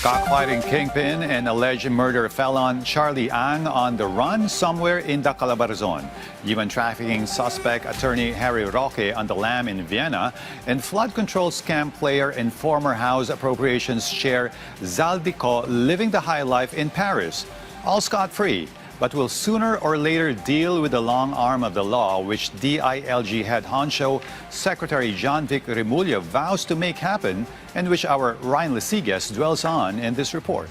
Cockfighting kingpin and alleged murder felon Charlie Ang on the run somewhere in the Calabarzon. Human trafficking suspect attorney Harry Roque on the lam in Vienna, and flood control scam player and former House Appropriations Chair Zaldico living the high life in Paris. All scot-free, but will sooner or later deal with the long arm of the law, which DILG head honcho Secretary John Vic Remulla vows to make happen, and which our Ryan Lesigas dwells on in this report.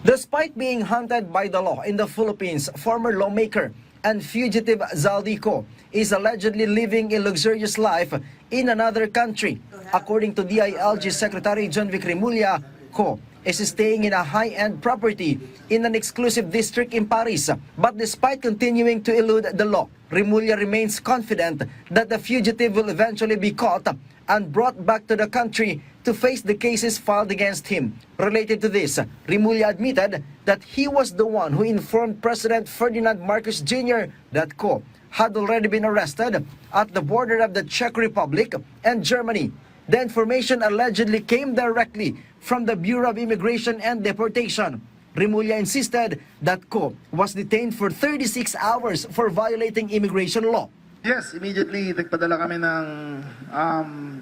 Despite being hunted by the law in the Philippines, former lawmaker and fugitive Zaldico is allegedly living a luxurious life in another country. According to DILG Secretary John Vic Remulla, Co is staying in a high-end property in an exclusive district in Paris. But despite continuing to elude the law, Remulla remains confident that the fugitive will eventually be caught and brought back to the country to face the cases filed against him. Related to this, Remulla admitted that he was the one who informed President Ferdinand Marcos Jr. that Co had already been arrested at the border of the Czech Republic and Germany. The information allegedly came directly from the Bureau of Immigration and Deportation. Remulla insisted that Co was detained for 36 hours for violating immigration law. Yes, immediately nagpadala kami ng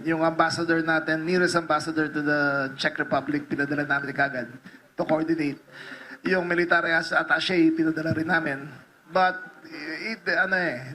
yung ambassador natin, nearest ambassador to the Czech Republic, pinadala namin kagad to coordinate. Yung military attaché, pinadala rin namin. But,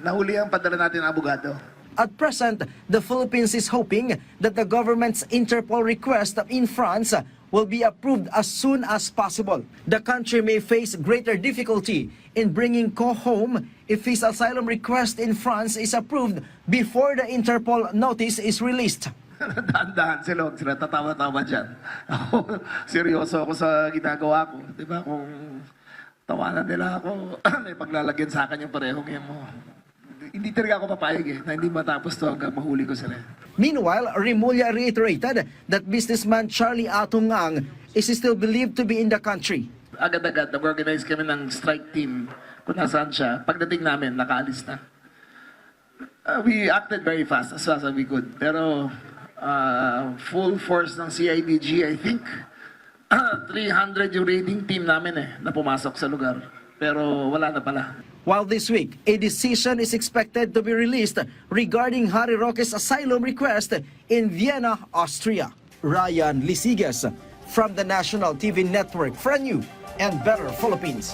nahuli ang padala natin ng abogado. At present, the Philippines is hoping that the government's Interpol request in France will be approved as soon as possible. The country may face greater difficulty in bringing Co home if his asylum request in France is approved before the Interpol notice is released. Dahan-dahan sila tatawa-tawa dyan. Ako, seryoso ako sa ginagawa ko. Diba? Kung tawanan nila ako, may paglalagyan sa akin yung parehong yan mo. Hindi talaga ako papayag na hindi matapos to hanggang mahuli ko sila. Meanwhile, Remulla reiterated that businessman Charlie Atong Ang is still believed to be in the country. Agad-agad, nag-organize kami ng strike team kung nasaan siya. Pagdating namin, nakaalis na. We acted very fast as we could. Pero full force ng CIDG, I think, 300 yung raiding team namin na pumasok sa lugar. Pero wala na pala. While this week, a decision is expected to be released regarding Harry Roque's asylum request in Vienna, Austria. Ryan Lesigas from the National TV Network for a new and better Philippines.